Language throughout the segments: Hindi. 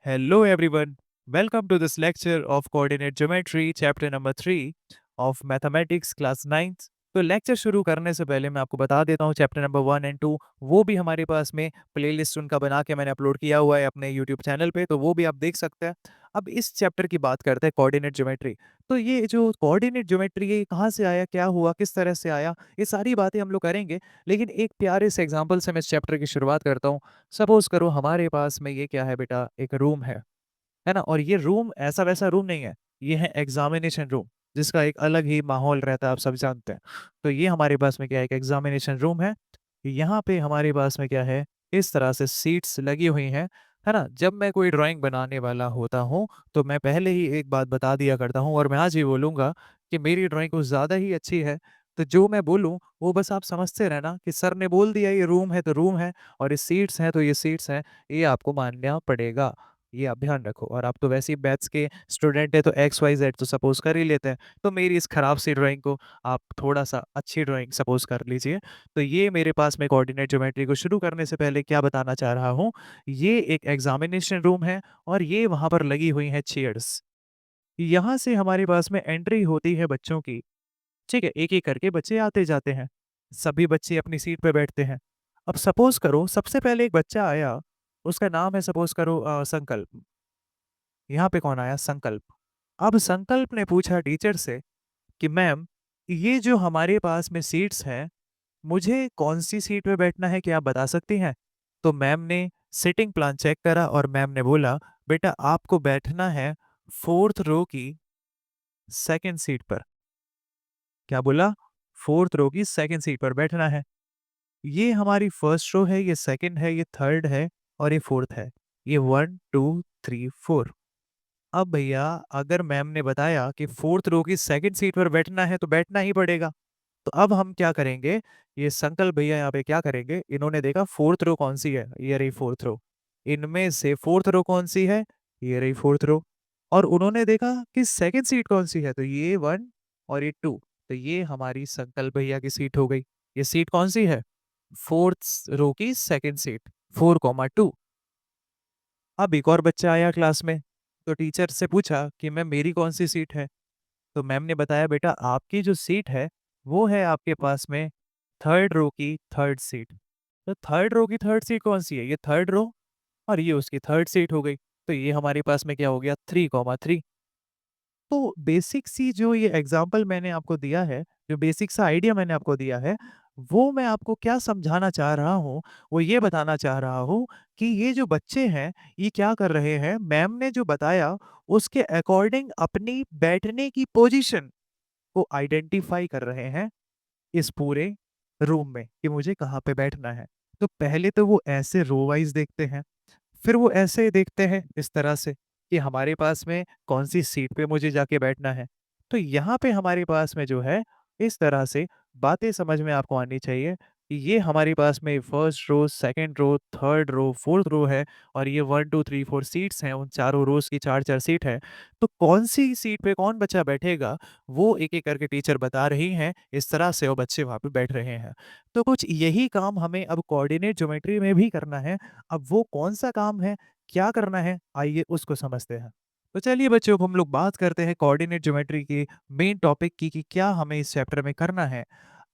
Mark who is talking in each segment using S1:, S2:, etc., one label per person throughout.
S1: Hello everyone. Welcome to this lecture of coordinate geometry chapter number 3 of mathematics class 9th। तो लेक्चर शुरू करने से पहले मैं आपको बता देता हूँ चैप्टर नंबर 1 एंड 2 वो भी हमारे पास में प्लेलिस्ट उनका बना के मैंने अपलोड किया हुआ है अपने यूट्यूब चैनल पे, तो वो भी आप देख सकते हैं। अब इस चैप्टर की बात करते हैं कोऑर्डिनेट ज्योमेट्री। तो ये जो कोऑर्डिनेट ज्योमेट्री ये कहाँ से आया, क्या हुआ, किस तरह से आया, ये सारी बातें हम लोग करेंगे। लेकिन एक प्यारे से एग्जाम्पल से मैं इस चैप्टर की शुरुआत करता हूँ। सपोज करो हमारे पास में ये क्या है बेटा, एक रूम है ना। और ये रूम ऐसा वैसा रूम नहीं है, ये है एग्जामिनेशन रूम, जिसका एक अलग ही माहौल रहता है, आप सब जानते हैं। तो ये हमारे पास में क्या है, एक एग्जामिनेशन रूम है। यहाँ पे हमारे पास में क्या है, इस तरह से सीट्स लगी हुई हैं, है ना। जब मैं कोई ड्राइंग बनाने वाला होता हूँ तो मैं पहले ही एक बात बता दिया करता हूँ, और मैं आज भी बोलूंगा कि मेरी ड्राइंग कुछ ज़्यादा ही अच्छी है। तो जो मैं बोलूँ वो बस आप समझते रहना कि सर ने बोल दिया ये रूम है तो रूम है, और ये सीट्स हैं तो ये सीट्स हैं, ये आपको मानना पड़ेगा। ये आप ध्यान रखो। और आप तो वैसे ही मैथ्स के स्टूडेंट है तो एक्स वाई जेड तो सपोज कर ही लेते हैं, तो मेरी इस खराब सी ड्राइंग को आप थोड़ा सा अच्छी ड्राइंग सपोज कर लीजिए। तो ये मेरे पास में कोऑर्डिनेट ज्योमेट्री को शुरू करने से पहले क्या बताना चाह रहा हूँ, ये एक एग्जामिनेशन रूम है और ये वहां पर लगी हुई है चेयर्स। यहाँ से हमारे पास में एंट्री होती है बच्चों की। ठीक है, एक एक करके बच्चे आते जाते हैं, सभी बच्चे अपनी सीट पे बैठते हैं। अब सपोज करो सबसे पहले एक बच्चा आया, उसका नाम है सपोज करो संकल्प। यहाँ पे कौन आया, संकल्प। अब संकल्प ने पूछा टीचर से कि मैम, ये जो हमारे पास में सीट्स हैं, मुझे कौन सी सीट पे बैठना है, क्या आप बता सकती हैं। तो मैम ने सिटिंग प्लान चेक करा और मैम ने बोला बेटा आपको बैठना है फोर्थ रो की सेकंड सीट पर। क्या बोला, फोर्थ रो की सेकंड सीट पर बैठना है। ये हमारी फर्स्ट रो है, ये सेकंड है, ये थर्ड है और ये फोर्थ है। ये 1 2 3 4। अब भैया अगर मैम ने बताया कि फोर्थ रो की सेकंड सीट पर बैठना है तो बैठना ही पड़ेगा। तो अब हम क्या करेंगे, ये संकल्प भैया यहाँ पे क्या करेंगे, इन्होंने देखा फोर्थ रो कौन सी है, ये रही फोर्थ रो। इनमें से फोर्थ रो कौन सी है, ये रही फोर्थ रो। और उन्होंने देखा कि सेकंड सीट कौन सी है, तो ये 1 और ये 2। तो ये हमारी संकल्प भैया की सीट हो गई। ये सीट कौन सी है, फोर्थ रो की सेकंड सीट, 4 2। अब एक और बच्चा आया क्लास में, तो टीचर से पूछा कि मैम मेरी कौन सी सीट है। तो मैम ने बताया बेटा आपकी जो सीट है वो है आपके पास में थर्ड रो की थर्ड सीट। तो थर्ड रो की थर्ड सीट कौन सी है, ये थर्ड रो, और ये उसकी थर्ड सीट हो गई। तो ये हमारे पास में क्या हो गया, 3 3। तो बेसिक सी जो ये एग्जाम्पल मैंने आपको दिया है, जो बेसिक सा आइडिया मैंने आपको दिया है, वो मैं आपको क्या समझाना चाह रहा हूँ, वो ये बताना चाह रहा हूँ कि ये जो बच्चे हैं ये क्या कर रहे हैं, मैम ने जो बताया उसके अकॉर्डिंग अपनी बैठने की पोजीशन को आइडेंटिफाई कर रहे हैं इस पूरे रूम में कि मुझे कहाँ पे बैठना है। तो पहले तो वो ऐसे रो वाइज देखते हैं, फिर वो ऐसे देखते हैं इस तरह से कि हमारे पास में कौन सी सीट पे मुझे जाके बैठना है। तो यहाँ पे हमारे पास में जो है इस तरह से बातें समझ में आपको आनी चाहिए कि ये हमारे पास में first row, second row, third row, fourth row है, और ये 1 2 3 4 सीट्स हैं, उन चारों रोज की चार चार सीट है। तो कौन सी सीट पे कौन बच्चा बैठेगा वो एक एक करके टीचर बता रही हैं, इस तरह से वो बच्चे वहां पे बैठ रहे हैं। तो कुछ यही काम हमें अब कोऑर्डिनेट ज्योमेट्री में भी करना है। अब वो कौन सा काम है, क्या करना है, आइए उसको समझते हैं। तो चलिए बच्चों, अब हम लोग बात करते हैं कोऑर्डिनेट ज्योमेट्री की मेन टॉपिक की कि क्या हमें इस चैप्टर में करना है।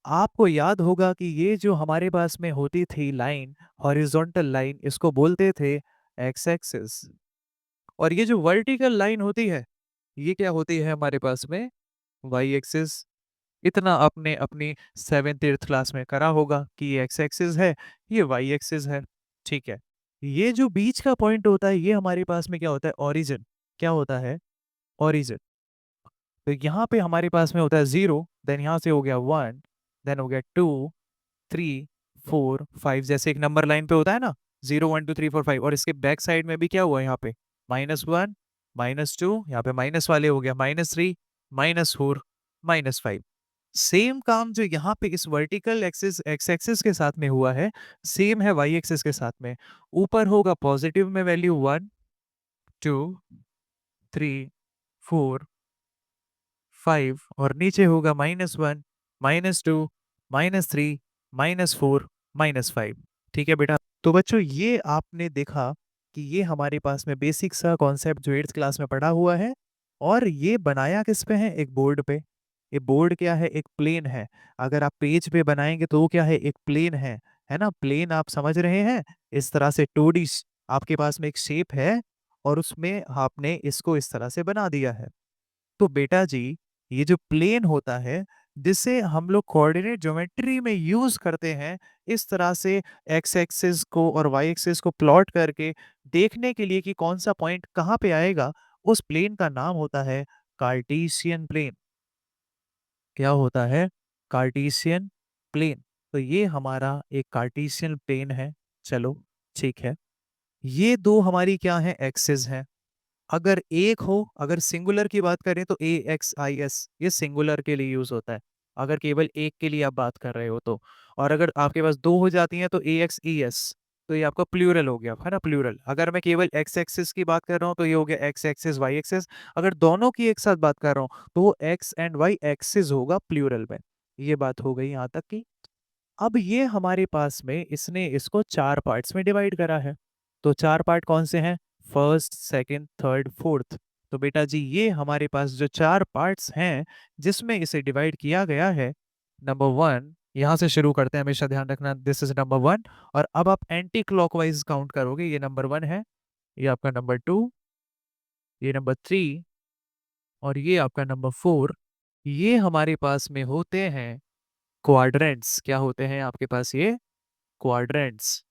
S1: आपको याद होगा कि ये जो हमारे पास में होती थी लाइन, हॉरिजॉन्टल लाइन, इसको बोलते थे एक्स एक्सिस। और ये जो वर्टिकल लाइन होती है ये क्या होती है हमारे पास में, वाई एक्सिस। इतना आपने अपनी 7th 8th क्लास में करा होगा कि ये एक्स एक्सिस है, ये वाई एक्सिस है। ठीक है, ये जो बीच का पॉइंट होता है ये हमारे पास में क्या होता है, ओरिजिन। क्या होता है, ओरिजिन। तो यहाँ पे हमारे पास में होता है 0, देन यहाँ से हो गया 1, देन हो गया 2 3 4 5, जैसे एक नंबर लाइन पे होता है ना, 0 1 2 3 4 5। और इसके बैक साइड में भी क्या हुआ यहाँ पे, -1 -2, यहाँ पे माइनस वाले हो गया -3 -4 -5। सेम काम जो यहाँ पे इस वर्टिकल एक्सिस एक्स एक्सिस के साथ में हुआ है, सेम है वाई एक्सिस के साथ में। ऊपर होगा पॉजिटिव में वैल्यू 1 2 3 4 5, और नीचे होगा -1 -2 -3 -4 -5। ठीक है बेटा। तो बच्चों ये आपने देखा कि ये हमारे पास में बेसिक सा कॉन्सेप्ट जो 8th क्लास में पढ़ा हुआ है और ये बनाया किस पे है? एक बोर्ड पे। ये बोर्ड क्या है? एक प्लेन है। अगर आप पेज पे बनाएँगे तो वो क्या है? एक प्लेन है ना? प्लेन आप समझ रहे हैं? इस तरह से 2D आपके पास में एक शेप है और उसमें आपने इसको इस तरह से बना दिया है। तो बेटा जी, ये जो प्लेन होता है, जिसे हम लोग कोऑर्डिनेट ज्योमेट्री में यूज़ करते हैं, इस तरह से एक्स एक्सिस को और वाई एक्सिस को प्लॉट करके देखने के लिए कि कौन-सा पॉइंट कहाँ पे आएगा, उस प्लेन का नाम होता है कार्टेशियन प्लेन। क्या होता है? Cartesian plane. तो ये हमारा एक कार्टेशियन प्लेन है। चलो, ठीक है। ये 2 हमारी क्या हैं? एक्सिस हैं। अगर एक हो, अगर सिंगुलर की बात करें तो AXIS ये सिंगुलर के लिए यूज़ होता है। अगर केवल एक के लिए आप बात कर रहे हो तो। और अगर आपके पास 2 हो जाती हैं तो AXES तो ये आपका प्लूरल हो गया, है ना? प्लूरल। अगर मैं केवल एक्स एक्सिस की बात कर रहा हूँ तो ये हो गया एक्स एक्सिस, वाई एक्सिस। अगर दोनों की एक साथ बात कर रहा हूँ तो वो एक्स एंड वाई एक्सिस होगा प्लूरल में। ये बात हो गई यहाँ तक की। अब ये हमारे पास में इसने इसको 4 पार्ट्स में डिवाइड करा है। तो 4 पार्ट कौन से हैं? First, second, third, fourth. तो बेटा जी ये हमारे पास जो 4 पार्ट्स हैं जिसमें इसे डिवाइड किया गया है, नंबर 1 यहाँ से शुरू करते हैं, हमेशा ध्यान रखना दिस इज नंबर 1 और अब आप एंटी क्लॉकवाइज काउंट करोगे, ये नंबर 1 है, ये आपका नंबर 2, ये नंबर 3 और ये आपका नंबर 4। ये हमारे पास में होते हैं क्वाड्रेंट्स। क्या होते हैं आपके पास ये? क्वाड्रेंट्स।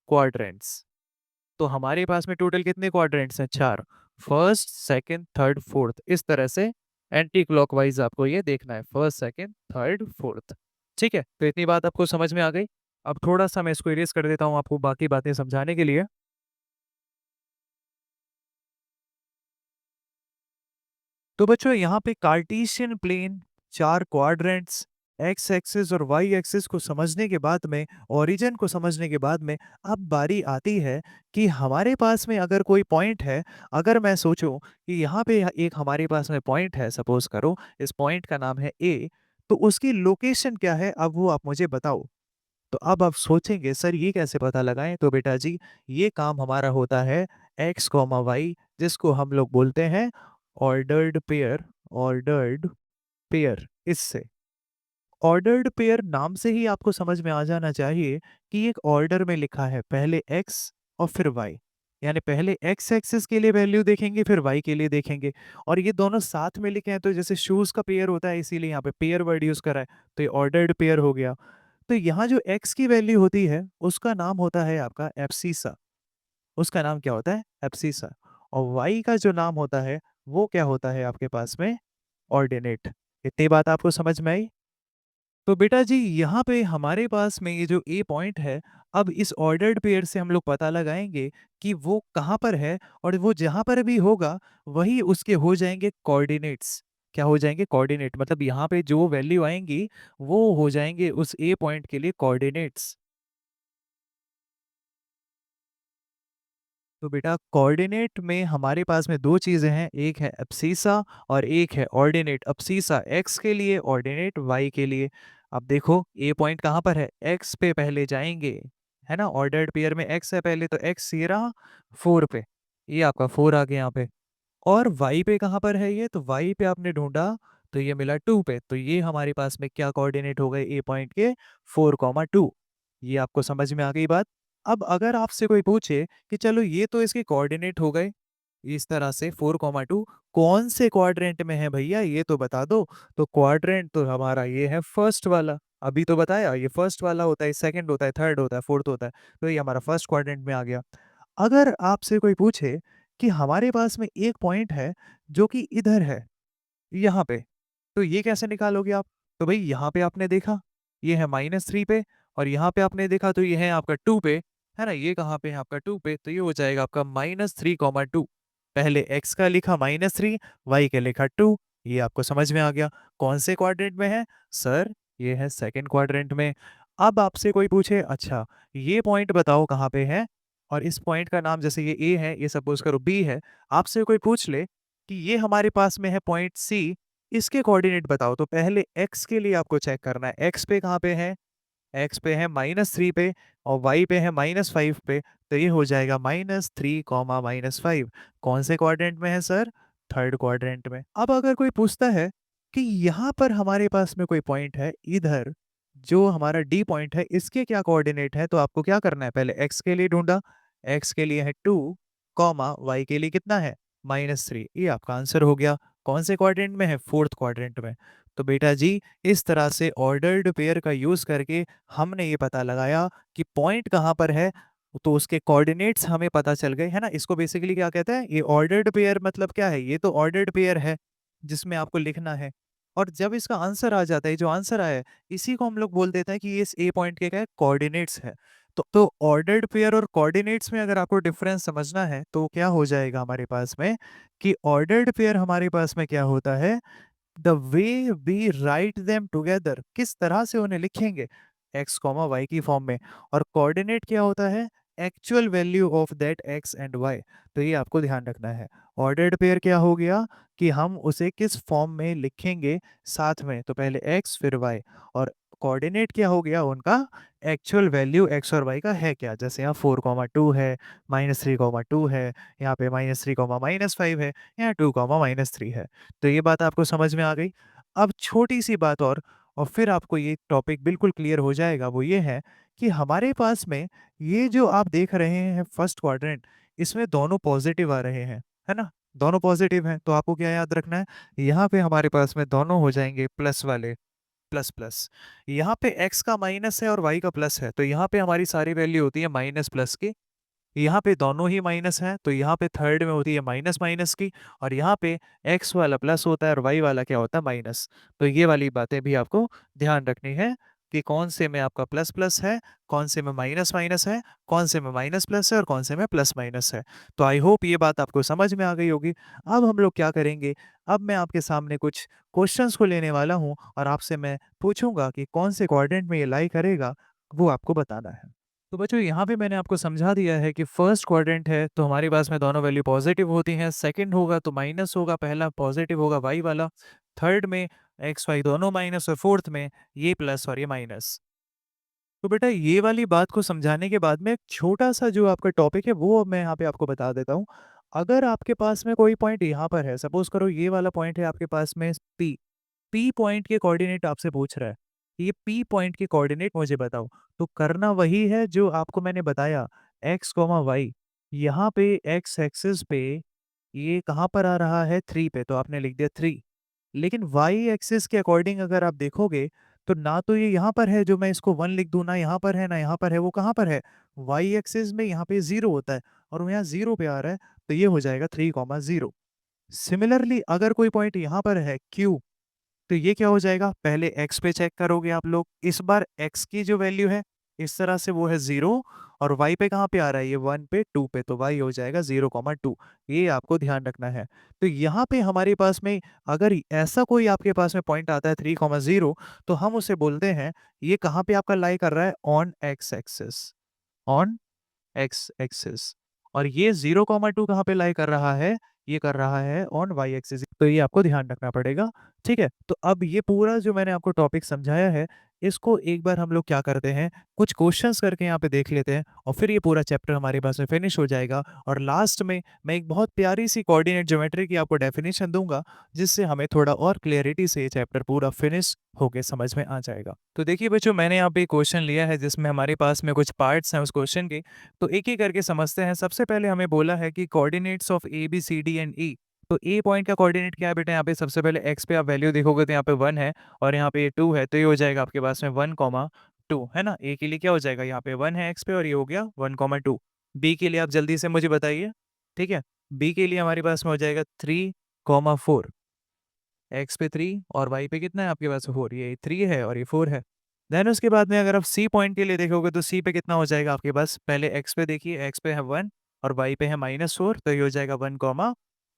S1: क्वाड्रेंट्स। तो हमारे पास में टोटल कितने क्वाड्रेंट्स हैं? 4। First, second, third, fourth. इस तरह से एंटी क्लॉकवाइज आपको ये देखना है। First, second, third, fourth. ठीक है? तो इतनी बात आपको समझ में आ गई। अब थोड़ा-सा मैं इसको इरेज़ कर देता हूँ आपको बाकी बातें समझाने के लिए। तो बच्चों यहाँ पे Cartesian plane, 4 quadrants, X axis और वाई एक्सिस को समझने के बाद में, ओरिजिन को समझने के बाद में, अब बारी आती है कि हमारे पास में अगर कोई पॉइंट है, अगर मैं सोचूं कि यहाँ पे एक हमारे पास में पॉइंट है, सपोज करो इस पॉइंट का नाम है ए, तो उसकी लोकेशन क्या है अब वो आप मुझे बताओ। तो अब आप सोचेंगे सर ये कैसे पता लगाएं? तो बेटा जी ये काम हमारा होता है एक्स कॉमा वाई, जिसको हम लोग बोलते हैं ऑर्डर्ड पेयर। ऑर्डर्ड पेयर, इससे ऑर्डर्ड पेयर नाम से ही आपको समझ में आ जाना चाहिए कि एक ऑर्डर में लिखा है, पहले एक्स और फिर वाई। यानी पहले एक्स एक्सिस के लिए वैल्यू देखेंगे फिर वाई के लिए देखेंगे, और ये दोनों साथ में लिखे हैं तो जैसे शूज का पेयर होता है इसीलिए यहाँ पे पेयर वर्ड यूज करा है। तो ये ऑर्डर्ड पेयर हो गया। तो यहाँ जो x की वैल्यू होती है उसका नाम होता है आपका एब्सिसा। उसका नाम क्या होता है? एब्सिसा। और y का जो नाम होता है वो क्या होता है आपके पास में? ऑर्डिनेट। इतनी बात आपको समझ में आई? तो बेटा जी यहाँ पे हमारे पास में ये जो ए पॉइंट है, अब इस ऑर्डर्ड पेयर से हम लोग पता लगाएंगे कि वो कहाँ पर है, और वो जहाँ पर भी होगा वही उसके हो जाएंगे कोऑर्डिनेट्स। क्या हो जाएंगे? कोऑर्डिनेट। मतलब यहाँ पे जो वैल्यू आएंगी वो हो जाएंगे उस ए पॉइंट के लिए कोऑर्डिनेट्स। तो बेटा कोऑर्डिनेट में हमारे पास में दो चीजें हैं, एक है एब्सिसा और एक है ऑर्डिनेट। एब्सिसा एक्स के लिए, ऑर्डिनेट वाई के लिए। अब देखो ए पॉइंट कहाँ पर है? एक्स पे पहले जाएंगे, है ना? ऑर्डर्ड पेयर में एक्स है पहले, तो एक्स ये रहा 4 पे, ये आपका 4 आ गया यहाँ पे। और y पे कहाँ पर है ये? तो y पे आपने ढूंढा तो ये मिला 2 पे। तो ये हमारे पास में क्या कोऑर्डिनेट हो गए ए पॉइंट के? 4,2। ये आपको समझ में आ गई बात? अब अगर आपसे कोई पूछे कि चलो ये तो इसके कोऑर्डिनेट हो गए इस तरह से 4,2, कौन से क्वाड्रेंट में है भैया ये तो बता दो। तो क्वाड्रेंट तो हमारा ये है फर्स्ट वाला। अभी तो बताया ये फर्स्ट वाला होता है, सेकंड होता है, थर्ड होता है, फोर्थ होता है। तो ये हमारा फर्स्ट क्वाड्रेंट में आ गया। अगर आपसे कोई पूछे कि हमारे पास में एक पॉइंट है जो कि इधर है, यहाँ पे, तो ये कैसे निकालोगे आप? तो भाई यहाँ पे आपने देखा ये है -3 पे, और यहाँ पे आपने देखा तो ये है आपका 2 पे, है ना? ये कहाँ पे है आपका 2 पे, तो ये हो जाएगा आपका -3,2। पहले x का लिखा -3, y के लिखा 2। ये आपको समझ में आ गया। कौन से क्वाड्रेंट में है? सर ये है सेकंड क्वाड्रेंट में। अब आपसे कोई पूछे अच्छा ये पॉइंट बताओ कहाँ पे है, और इस पॉइंट का नाम जैसे ये ए है, ये सपोज करो बी है, आपसे कोई पूछ ले कि ये हमारे पास में है पॉइंट सी, इसके कोऑर्डिनेट बताओ, तो पहले x के लिए आपको चेक करना है। x पे कहाँ पे है? x पे है -3 पे। और y पे है -5 पे, तो ये हो जाएगा -3 कॉमा -5। कौन से क्वाड्रेंट में है सर? थर्ड क्वाड्रेंट में। अब अगर कोई पूछता है कि यहाँ पर हमारे पास में कोई पॉइंट है इधर, जो हमारा डी पॉइंट है, इसके क्या कोऑर्डिनेट है, तो आपको क्या करना है, पहले x के लिए ढूंढा, x के लिए है 2 कॉमा y के लिए कितना है -3। ये आपका आंसर हो गया। कौन से क्वाड्रेंट में है? फोर्थ क्वाड्रेंट में। तो बेटा जी, इस तरह से ऑर्डर्ड पेयर का यूज करके हमने ये पता लगाया कि पॉइंट कहाँ पर है, तो उसके कोऑर्डिनेट्स हमें पता चल गए, है ना। इसको बेसिकली क्या कहते हैं, ये ऑर्डर्ड पेयर मतलब क्या है, ये तो ऑर्डर्ड पेयर है जिसमें आपको लिखना है। और जब इसका आंसर आ जाता है, जो आंसर आया है, इसी को हम लोग बोल देते हैं कि ये इस ए पॉइंट के क्या है, कोऑर्डिनेट्स है। तो ऑर्डर्ड पेयर और कोऑर्डिनेट्स में अगर आपको डिफरेंस समझना है तो क्या हो जाएगा हमारे पास में, कि ऑर्डर्ड पेयर हमारे पास में क्या होता है, the way we write them together, किस तरह से उन्हें लिखेंगे, एक्स कॉमा वाई की फॉर्म में। और कोऑर्डिनेट क्या होता है, actual value of that X and Y. तो ये आपको ध्यान रखना है। ऑर्डर्ड पेयर क्या हो गया, कि हम उसे किस फॉर्म में लिखेंगे साथ में, तो पहले एक्स फिर वाई। और कोऑर्डिनेट क्या हो गया उनका, एक्चुअल वैल्यू एक्स और वाई का है क्या, जैसे यहाँ 4,2 है, -3,2 है, यहाँ पे -3,-5 है, यहाँ 2,-3 है। तो ये बात आपको समझ में आ गई। अब छोटी सी बात और फिर आपको ये टॉपिक बिल्कुल क्लियर हो जाएगा, वो ये है कि हमारे पास में ये जो आप देख रहे हैं फर्स्ट क्वाड्रेंट, इसमें दोनों पॉजिटिव आ रहे हैं, है ना। दोनों पॉजिटिव हैं, तो आपको क्या याद रखना है, यहाँ पे हमारे पास में दोनों हो जाएंगे प्लस वाले, प्लस प्लस। यहाँ पे x का माइनस है और y का प्लस है, तो यहाँ पे हमारी सारी वैल्यू होती है माइनस प्लस की। यहाँ पे दोनों ही माइनस है, तो यहाँ पे थर्ड में होती है माइनस माइनस की। और यहाँ पे x वाला प्लस होता है और y वाला क्या होता है, माइनस। तो ये वाली बातें भी आपको ध्यान रखनी है, कि कौन से में आपका प्लस प्लस है, कौन से में माइनस माइनस है, कौन से में माइनस प्लस है और कौन से में प्लस माइनस है। तो आई होप ये बात आपको समझ में आ गई होगी। अब हम लोग क्या करेंगे, अब मैं आपके सामने कुछ क्वेश्चंस को लेने वाला हूँ और आपसे मैं पूछूंगा कि कौन से कोऑर्डिनेट में ये लाई करेगा, वो आपको बताना है। तो बच्चों, यहाँ पे मैंने आपको समझा दिया है कि फर्स्ट क्वाड्रेंट है तो हमारे पास में दोनों वैल्यू पॉजिटिव होती हैं, सेकंड होगा तो माइनस होगा, पहला पॉजिटिव होगा वाई वाला, थर्ड में एक्स वाई दोनों माइनस, और फोर्थ में ये प्लस और ये माइनस। तो बेटा, ये वाली बात को समझाने के बाद में एक छोटा सा जो आपका टॉपिक है वो अब मैं यहाँ पे आपको बता देता हूँ। अगर आपके पास में कोई पॉइंट यहाँ पर है, सपोज करो ये वाला पॉइंट है आपके पास में पी, पी पॉइंट के कोऑर्डिनेट आपसे पूछ रहा है, ये पी पॉइंट के कोऑर्डिनेट मुझे बताओ। तो करना वही है जो आपको मैंने बताया, एक्स कॉमा वाई। यहाँ पे एक्स एक्सिस पे ये कहाँ पर आ रहा है, 3 पे, तो आपने लिख दिया 3। लेकिन वाई एक्सिस के अकॉर्डिंग अगर आप देखोगे, तो ना तो ये यहाँ पर है जो मैं इसको 1 लिख दूं, ना यहाँ पर है ना यहाँ पर है, वो कहाँ पर है, वाई एक्सिस में यहाँ पे 0 होता है, और वो यहाँ 0 पे आ रहा है, तो ये हो जाएगा 3,0। सिमिलरली अगर कोई पॉइंट यहाँ पर है क्यू, तो ये क्या हो जाएगा, पहले x पे चेक करोगे आप लोग, इस बार x की जो वैल्यू है इस तरह से वो है 0, और y पे कहाँ पे आ रहा है, ये 1 पे 2 पे, तो y हो जाएगा 0,2। ये आपको ध्यान रखना है। तो यहाँ पे हमारे पास में अगर ऐसा कोई आपके पास में पॉइंट आता है 3,0, तो हम उसे बोलते हैं ये कहाँ पे आपका लाई कर रहा है, on x axis, on x axis. और ये 0,2 कहाँ पे लाई कर रहा है, ये कर रहा है ऑन वाई एक्सिस। तो ये आपको ध्यान रखना पड़ेगा। ठीक है, तो अब ये पूरा जो मैंने आपको टॉपिक समझाया है, इसको एक बार हम लोग क्या करते हैं, कुछ क्वेश्चंस करके यहाँ पे देख लेते हैं, और फिर ये पूरा चैप्टर हमारे पास में फिनिश हो जाएगा। और लास्ट में मैं एक बहुत प्यारी सी कोऑर्डिनेट ज्योमेट्री की आपको डेफिनेशन दूंगा, जिससे हमें थोड़ा और क्लियरिटी से ये चैप्टर पूरा फिनिश होके समझ में आ जाएगा। तो देखिए बच्चों, मैंने यहाँ पे एक क्वेश्चन लिया है जिसमें हमारे पास में कुछ पार्ट्स हैं उस क्वेश्चन के, तो एक ही करके समझते हैं। सबसे पहले हमें बोला है कि coordinates of A B C D and E. तो ए पॉइंट का कोऑर्डिनेट क्या है बेटा, यहाँ पे सबसे पहले एक्स पे आप वैल्यू देखोगे तो यहाँ पे 1 है, और यहाँ पे 2 है, तो ये हो जाएगा आपके पास में 1,2, है ना। ए के लिए क्या हो जाएगा, यहाँ पे 1 है एक्स पे, और ये हो गया 1,2। बी के लिए आप जल्दी से मुझे बताइए। ठीक है, बी के लिए हमारे पास में हो जाएगा 3,4, एक्स पे 3 और वाई पे कितना है आपके पास 4, ये 3 है और ये 4 है। देन उसके बाद में अगर आप सी पॉइंट के लिए देखोगे तो सी पे कितना हो जाएगा आपके पास, पहले एक्स पे देखिए, एक्स पे है 1 और वाई पे है -4, तो ये हो जाएगा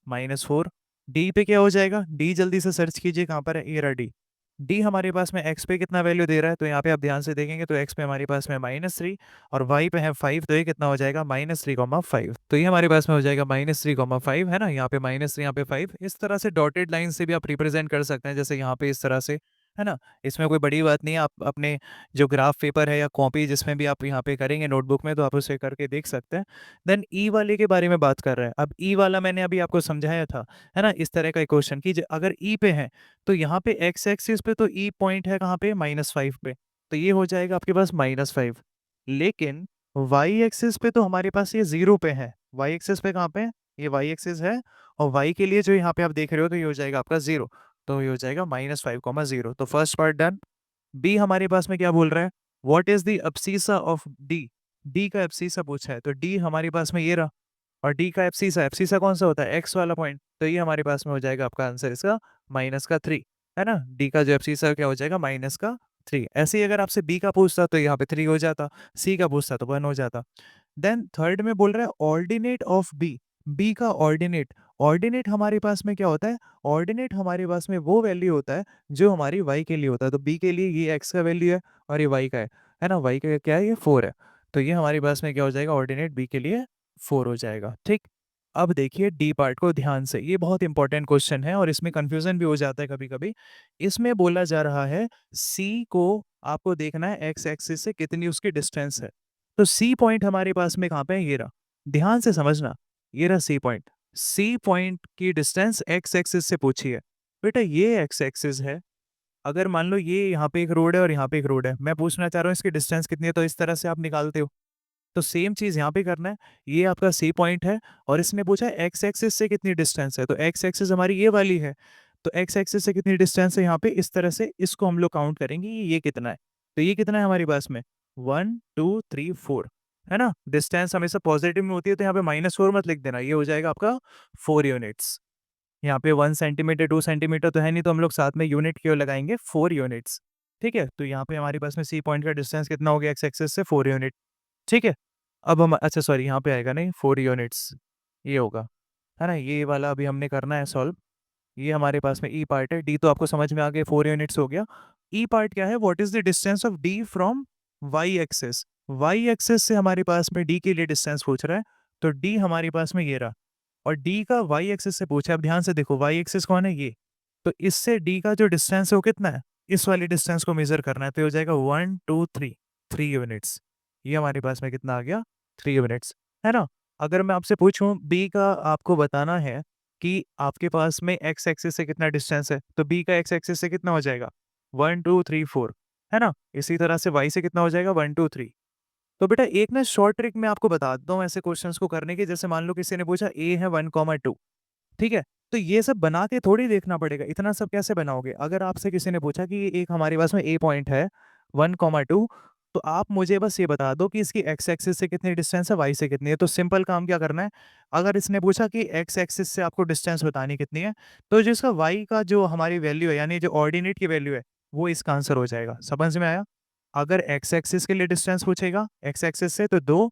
S1: 1,-4। डी पे क्या हो जाएगा, डी जल्दी से सर्च कीजिए कहाँ पर है, ये रहा डी। डी हमारे पास में एक्स पे कितना वैल्यू दे रहा है, तो यहाँ पे आप ध्यान से देखेंगे तो एक्स पे हमारे पास में -3 और वाई पे है 5, तो ये कितना हो जाएगा, -3,5। तो ये हमारे पास में हो जाएगा -3,5, है ना। यहाँ पे -3, यहाँ पे 5। इस तरह से डॉटेड लाइन से भी आप रिप्रेजेंट कर सकते हैं, जैसे यहाँ पे इस तरह से है ना? इसमें कोई बड़ी बात नहीं है, आप अपने जो ग्राफ पेपर है या कॉपी जिसमें भी आप यहाँ पे करेंगे नोटबुक में, तो आप उसे करके देख सकते हैं। देन ई वाले के बारे में बात कर रहे हैं। अब ई वाला मैंने अभी आपको समझाया था, है ना? इस तरह का एक क्वेश्चन कि अगर ई पे है, तो यहाँ पे एक्स एक्सिस पे तो ई पॉइंट है कहाँ पे? -5 पे। तो ये हो जाएगा आपके पास -5। लेकिन वाई एक्सिस पे तो हमारे पास ये 0 पे है। वाई एक्सिस पे कहाँ पे है? ये वाई एक्सिस है, और वाई के लिए जो यहाँ पे आप देख रहे हो, तो ये हो जाएगा आपका 0। तो ये हो जाएगा -5, 0। तो फर्स्ट पार्ट डन। बी हमारे पास में क्या बोल रहा है? What is the abscissa of D? D का एब्सिसा पूछा है, तो डी हमारे पास में ये रहा। और डी का एब्सिसा, एब्सिसा कौन सा होता है? एक्स वाला पॉइंट। तो ये हमारे पास में हो जाएगा आपका आंसर इसका -3, है ना? डी का जो एब्सिसा क्या हो जाएगा? -3। ऐसे ही अगर आपसे बी का पूछता तो यहाँ पे 3 हो जाता, सी का पूछता तो 1 हो जाता। देन थर्ड में बोल रहा है ऑर्डिनेट ऑफ बी। बी का ऑर्डिनेट, ऑर्डिनेट हमारे पास में क्या होता है? ऑर्डिनेट हमारे पास में वो वैल्यू होता है जो हमारी y के लिए होता है। तो b के लिए ये x का वैल्यू है और ये y का है ना? y का क्या है? ये 4 है। तो ये हमारे पास में क्या हो जाएगा? ऑर्डिनेट b के लिए 4 हो जाएगा, ठीक। अब देखिए डी पार्ट को ध्यान से, ये बहुत इंपॉर्टेंट क्वेश्चन है और इसमें कंफ्यूजन भी हो जाता है कभी कभी। इसमें बोला जा रहा है c को आपको देखना है x एक्सिस से कितनी उसकी डिस्टेंस है। तो सी पॉइंट हमारे पास में कहाँ पे है? ये रहा। ध्यान से समझना, ये रहा सी पॉइंट। सी पॉइंट की डिस्टेंस एक्स एक्सिस से पूछी है। बेटा ये एक्स एक्सिस है। अगर मान लो ये यहाँ पे एक रोड है और यहाँ पे एक रोड है, मैं पूछना चाह रहा हूँ इसकी डिस्टेंस कितनी है, तो इस तरह से आप निकालते हो। तो सेम चीज यहाँ पे करना है। ये आपका सी पॉइंट है और इसने पूछा एक्स एक्सिस से कितनी डिस्टेंस है, तो एक्स एक्सिस हमारी ये वाली है। तो एक्स एक्सिस से कितनी डिस्टेंस है यहाँ पे, इस तरह से इसको हम लोग काउंट करेंगे ये कितना है। तो ये कितना है हमारे पास में? 1 2 3 4, है ना? डिस्टेंस हमेशा पॉजिटिव में होती है, तो यहाँ पे -4 मत लिख देना, ये हो जाएगा आपका 4 यूनिट्स। यहाँ पे 1 सेंटीमीटर 2 सेंटीमीटर तो है नहीं, तो हम लोग साथ में यूनिट क्यों लगाएंगे? 4 यूनिट्स। ठीक है, तो यहाँ पे हमारे पास में सी पॉइंट का डिस्टेंस कितना हो गया एक्स एक्सिस से? 4 यूनिट। ठीक है। अब हम अच्छा सॉरी यहाँ पे आएगा नहीं, 4 यूनिट्स ये होगा, है ना? ये वाला अभी हमने करना है सॉल्व। ये हमारे पास में ई पार्ट है, डी तो आपको समझ में आ गया, 4 यूनिट्स हो गया। ई पार्ट क्या है? What is the distance of D from Y axis? Y axis से हमारे पास में डी के लिए डिस्टेंस पूछ रहा है, तो डी हमारे पास में ये रहा। और डी का वाई एक्सिस से पूछा है। अब ध्यान से देखो, वाई एक्सिस कौन है? ये। तो इससे डी का जो डिस्टेंस है वो कितना है? इस वाली डिस्टेंस को मेजर करना है, तो ये हो जाएगा 1 2 3, 3 यूनिट्स। ये हमारे पास में कितना आ गया? 3 यूनिट्स, है ना? अगर मैं आपसे पूछूं बी का, आपको बताना है कि आपके पास में एक्स एक्सिस से कितना डिस्टेंस है, तो बी का एक्स एक्सिस से कितना हो जाएगा? 1 2 3 4, है ना? इसी तरह से वाई से कितना हो जाएगा? 1 2 3। तो बेटा एक ना शॉर्ट ट्रिक मैं आपको बता देता हूँ ऐसे क्वेश्चंस को करने की। जैसे मान लो किसी ने पूछा ए है 1,2, ठीक है? तो ये सब बना के थोड़ी देखना पड़ेगा, इतना सब कैसे बनाओगे? अगर आपसे किसी ने पूछा कि एक हमारे पास में ए पॉइंट है 1,2, तो आप मुझे बस ये बता दो कि इसकी एक्स एक्सिस से कितनी डिस्टेंस है, वाई से कितनी है। तो सिंपल काम क्या करना है, अगर इसने पूछा कि एक्स एक्सिस से आपको डिस्टेंस बतानी कितनी है, तो जिसका वाई का जो हमारी वैल्यू है, यानी जो ऑर्डिनेट की वैल्यू है, वो इसका आंसर हो जाएगा। समझ में आया? अगर एक्स एक्सिस के लिए डिस्टेंस पूछेगा एक्स एक्सिस से तो 2,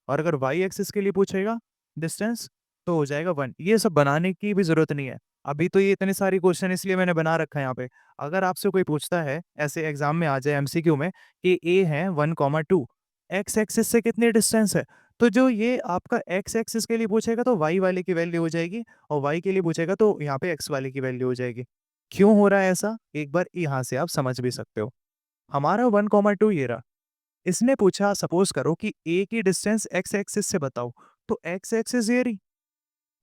S1: और अगर वाई एक्सिस के लिए पूछेगा डिस्टेंस तो हो जाएगा 1। ये सब बनाने की भी ज़रूरत नहीं है। अभी तो ये इतने सारे क्वेश्चन इसलिए मैंने बना रखा है यहाँ पे। अगर आपसे कोई पूछता है ऐसे एग्ज़ाम में आ जाए एमसीक्यू में कि ए है 1,2, एक्स एक्सिस से कितनी डिस्टेंस है? तो जो ये आपका एक्स एक्सिस के लिए पूछेगा तो वाई वाले की वैल्यू हो जाएगी, और वाई के लिए पूछेगा तो यहाँ पे एक्स वाले की वैल्यू हो जाएगी। क्यों हो रहा है ऐसा? एक बार यहाँ से आप समझ भी सकते हो। हमारा 1,2 ये रहा। इसने पूछा सपोज़ करो कि ए की डिस्टेंस एक्स एक्सिस से बताओ, तो एक्स एक्सिस ये रही,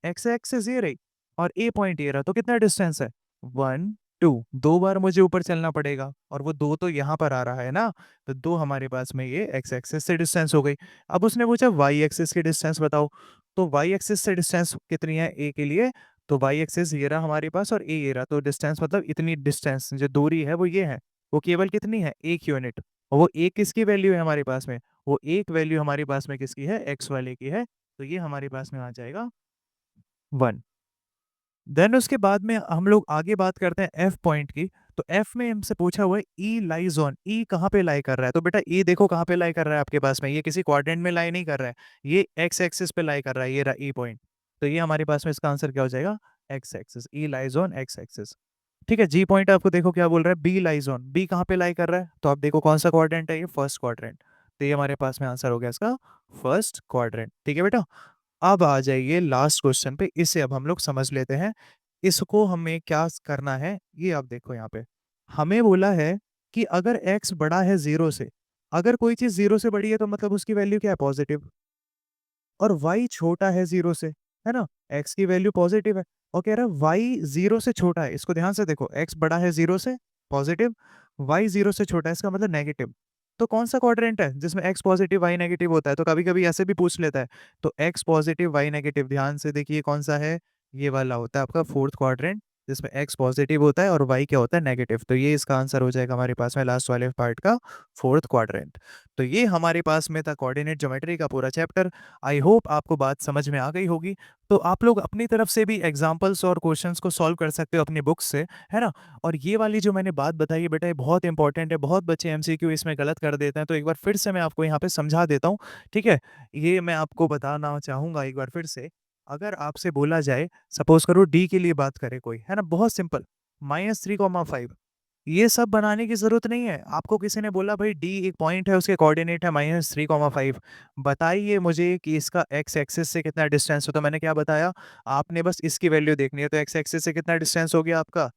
S1: एक्स एक्सिस ये रही, और ए पॉइंट ये रहा, तो कितना डिस्टेंस है? 1 2, 2 बार मुझे ऊपर चलना पड़ेगा, और वो 2 तो यहाँ पर आ रहा है ना, तो 2 हमारे पास में ये एक्स एक्सिस से डिस्टेंस हो गई। अब उसने पूछा वाई एक्सिस की डिस्टेंस बताओ, तो वाई एक्सिस से डिस्टेंस कितनी है ए के लिए? तो वाई एक्सिस ये रहा हमारे पास और ए ये रहा, तो डिस्टेंस मतलब इतनी डिस्टेंस जो दूरी है वो ये है। वो केवल कितनी है? 1 यूनिट। और वो 1 किसकी वैल्यू है हमारे पास में? वो 1 वैल्यू हमारे पास में किसकी है? एक्स वाले की है। तो ये हमारे पास में आ जाएगा 1। देन उसके बाद में हम लोग आगे बात करते हैं एफ पॉइंट की। तो एफ में हमसे पूछा हुआ है ई लाइज ऑन, ई कहाँ पे लाई कर रहा है? तो बेटा ई देखो कहाँ पे लाई कर रहा है आपके पास में, ये किसी क्वाड्रेंट में लाई नहीं कर रहा है, ये एक्स एक्सिस पे लाई कर रहा है, ये रहा ई पॉइंट। तो ये हमारे पास में इसका आंसर क्या हो जाएगा? X axis, E lies on x axis. ठीक है, जी पॉइंट आपको देखो क्या बोल रहा है, बी लाइज ऑन, बी कहाँ पे लाई कर रहा है? तो आप देखो कौन सा क्वाड्रेंट है, ये फर्स्ट क्वाड्रेंट। तो ये हमारे पास में आंसर हो गया इसका फर्स्ट क्वाड्रेंट। ठीक है बेटा, अब आ जाइए लास्ट क्वेश्चन पे, इसे अब हम लोग समझ लेते हैं। इसको हमें क्या करना है ये आप देखो यहाँ पे। हमें बोला है कि अगर x बड़ा है 0 से, अगर कोई चीज़ 0 से बड़ी है तो मतलब उसकी वैल्यू क्या है? पॉज़िटिव। और y छोटा है 0 से, है ना? x की वैल्यू पॉज़िटिव है और कह रहा है y 0 से छोटा है। इसको ध्यान से देखो, x बड़ा है 0 से, पॉज़िटिव, y 0 से छोटा है, इसका मतलब नेगेटिव। तो कौन-सा क्वाड्रेंट है जिसमें x पॉज़िटिव, y नेगेटिव होता है? तो कभी-कभी ऐसे भी पूछ लेता है। तो x पॉज़िटिव, y नेगेटिव, ध्यान से देखिए कौन-सा है? ये वाला होता है आपका 4th क्वाड्रेंट, जिसमें x पॉज़िटिव होता है और y क्या होता है? नेगेटिव। तो ये इसका आंसर हो जाएगा हमारे पास में लास्ट वाले पार्ट का 4th क्वाड्रेंट। तो ये हमारे पास में था कोऑर्डिनेट ज्योमेट्री का पूरा चैप्टर। आई होप आपको बात समझ में आ गई होगी। तो आप लोग अपनी तरफ से भी एग्जाम्पल्स और क्वेश्चंस को सॉल्व कर सकते हो अपनी बुक से, है ना? और ये वाली जो मैंने बात बताई है बेटा, ये बहुत इंपॉर्टेंट है, बहुत बच्चे एमसीक्यू इसमें गलत कर देते हैं, तो एक बार फिर से मैं आपको यहाँ पे समझा देता हूँ, ठीक है? ये मैं आपको बताना चाहूँगा एक बार फिर से। अगर आपसे बोला जाए, सपोज़ करो डी के लिए बात करे कोई, है ना? बहुत सिंपल, -3,5 ये सब बनाने की ज़रूरत नहीं है। आपको किसी ने बोला भाई डी एक पॉइंट है, उसके कोऑर्डिनेट है -3,5, बताइए मुझे कि इसका एक्स एक्सिस से कितना डिस्टेंस हो? तो मैंने क्या बताया? आपने बस इसकी वैल्यू देखनी है, तो एक्स एक्सिस से कितना डिस्टेंस हो गया आपका?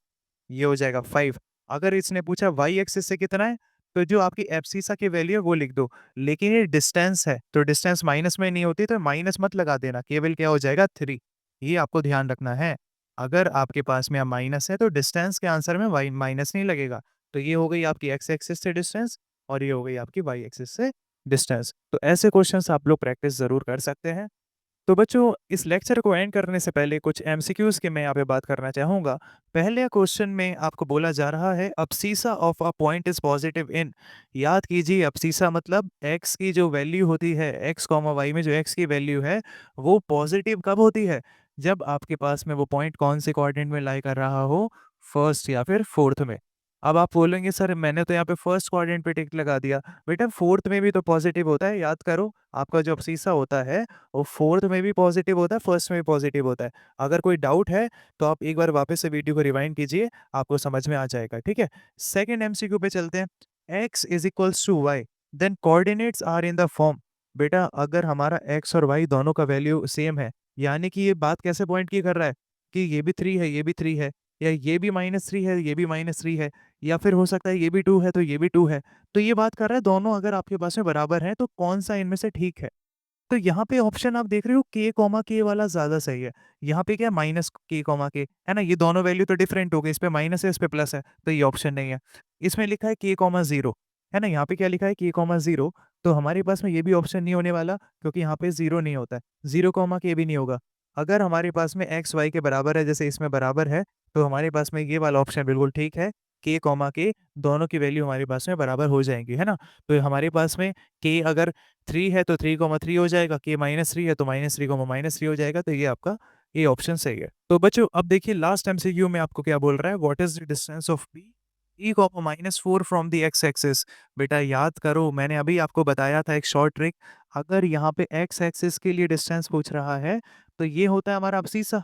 S1: ये हो जाएगा 5। अगर इसने पूछा वाई एक्सिस से कितना है, तो जो आपकी एब्सिसा की वैल्यू है वो लिख दो। लेकिन ये डिस्टेंस है, तो डिस्टेंस माइनस में नहीं होती, तो माइनस मत लगा देना, केवल क्या हो जाएगा 3। ये आपको ध्यान रखना है। अगर आपके पास में माइनस है तो डिस्टेंस के आंसर में वाई माइनस नहीं लगेगा। तो ये हो गई आपकी एक्स एक्सिस से डिस्टेंस और ये हो गई आपकी वाई एक्सिस से डिस्टेंस। तो ऐसे क्वेश्चंस आप लोग प्रैक्टिस ज़रूर कर सकते हैं। तो बच्चों, इस लेक्चर को एंड करने से पहले कुछ एमसीक्यूज़ की मैं यहाँ पे बात करना चाहूँगा। पहले क्वेश्चन में आपको बोला जा रहा है abscissa of a point is positive in. याद कीजिए, अब्सीसा मतलब x की जो वैल्यू होती है, x, y में जो x की वैल्यू है, वो पॉजिटिव कब होती है? जब आपके पास में वो पॉइंट कौन से क्वाड्रेंट में लाई कर रहा हो, फर्स्ट या फिर फोर्थ में। अब आप बोलेंगे सर मैंने तो यहाँ पे फर्स्ट क्वाड्रेंट पे टिक लगा दिया। बेटा फोर्थ में भी तो पॉजिटिव होता है, याद करो। आपका जो अब्सीसा होता है वो फोर्थ में भी पॉजिटिव होता है, फर्स्ट में भी पॉजिटिव होता है। अगर कोई डाउट है तो आप एक बार वापस से वीडियो को रिवाइंड कीजिए, आपको समझ में आ जाएगा, ठीक है? सेकंड एमसीक्यू पे चलते हैं। x is equals to Y, then coordinates are in the form. बेटा अगर हमारा x और y दोनों का वैल्यू सेम है, यानी कि ये बात कैसे पॉइंट की कर रहा है कि ये भी 3 है, ये भी 3 है, या ये भी -3 है, ये भी -3 है, या फिर हो सकता है ये भी 2 है तो ये भी 2 है। तो ये बात कर रहा है दोनों अगर आपके पास में बराबर हैं तो कौन-सा इनमें से ठीक है? तो यहाँ पे ऑप्शन आप देख रहे हो k, k वाला ज़्यादा सही है। यहाँ पे क्या है माइनस k, k, है ना? ये दोनों वैल्यू तो डिफरेंट हो गई, इस पे माइनस है, इस पे प्लस है, तो ये ऑप्शन नहीं है। इसमें लिखा है k, 0, है ना? यहाँ पे क्या लिखा है k, 0, तो हमारे पास में ये भी ऑप्शन नहीं होने वाला क्योंकि यहाँ पे 0 नहीं होता है। 0, k भी नहीं होगा। अगर हमारे पास में x, y के बराबर है, जैसे इसमें बराबर है, तो हमारे पास में ये वाला ऑप्शन बिल्कुल ठीक है। k, k दोनों की वैल्यू हमारे पास में बराबर हो जाएँगी, है ना? तो हमारे पास में k अगर 3 है तो 3, 3 हो जाएगा, k -3 है तो -3, -3 हो जाएगा, तो ये आपका ये ऑप्शन सही है। तो बच्चों अब देखिए लास्ट एमसीक्यू में आपको क्या बोल रहा है, what is the distance of p e, -4 from the x axis. बेटा याद करो, मैंने अभी आपको बताया था एक शॉर्ट ट्रिक। अगर यहाँ पे x एक्सिस के लिए डिस्टेंस पूछ रहा है, तो ये होता है हमारा अब्सीसा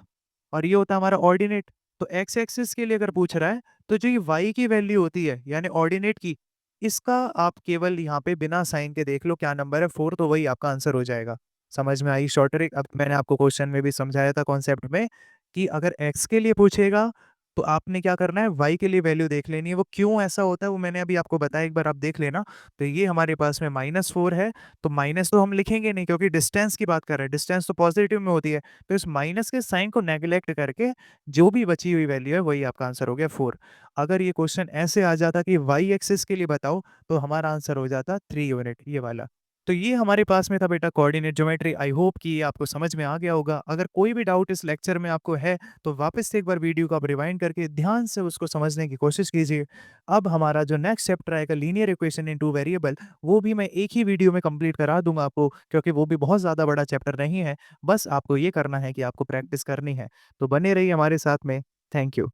S1: और ये होता है हमारा ऑर्डिनेट। तो x एक्सिस के लिए अगर पूछ रहा है, तो जो ये y की वैल्यू होती है, यानी ऑर्डिनेट की, इसका आप केवल यहाँ पे बिना साइन के देख लो क्या नंबर है, 4, तो वही आपका आंसर हो जाएगा। समझ में आई शॉर्ट ट्रिक? अब मैंने आपको क्वेश्चन में भी समझाया था कॉन्सेप्ट में कि अगर x के लिए पूछेगा तो आपने क्या करना है, y के लिए वैल्यू देख लेनी है। वो क्यों ऐसा होता है वो मैंने अभी आपको बताया, एक बार आप देख लेना। तो ये हमारे पास में -4 है, तो माइनस तो हम लिखेंगे नहीं क्योंकि डिस्टेंस की बात कर रहे हैं, डिस्टेंस तो पॉजिटिव में होती है। तो इस माइनस के साइन को नेग्लेक्ट करके जो भी बची हुई वैल्यू है वही आपका आंसर हो गया 4। अगर ये क्वेश्चन ऐसे आ जाता कि y एक्सिस के लिए बताओ, तो हमारा आंसर हो जाता 3 यूनिट, ये वाला। तो ये हमारे पास में था बेटा कोऑर्डिनेट ज्योमेट्री। आई होप कि ये आपको समझ में आ गया होगा। अगर कोई भी डाउट इस लेक्चर में आपको है तो वापस से एक बार वीडियो को आप रिवाइंड करके ध्यान से उसको समझने की कोशिश कीजिए। अब हमारा जो नेक्स्ट चैप्टर आएगा linear equation in two variable, वो भी मैं एक ही वीडियो में कंप्लीट करा दूंगा आपको, क्योंकि वो भी बहुत ज़्यादा बड़ा चैप्टर नहीं है। बस आपको ये करना है कि आपको प्रैक्टिस करनी है। तो बने रहिए हमारे साथ में। Thank you.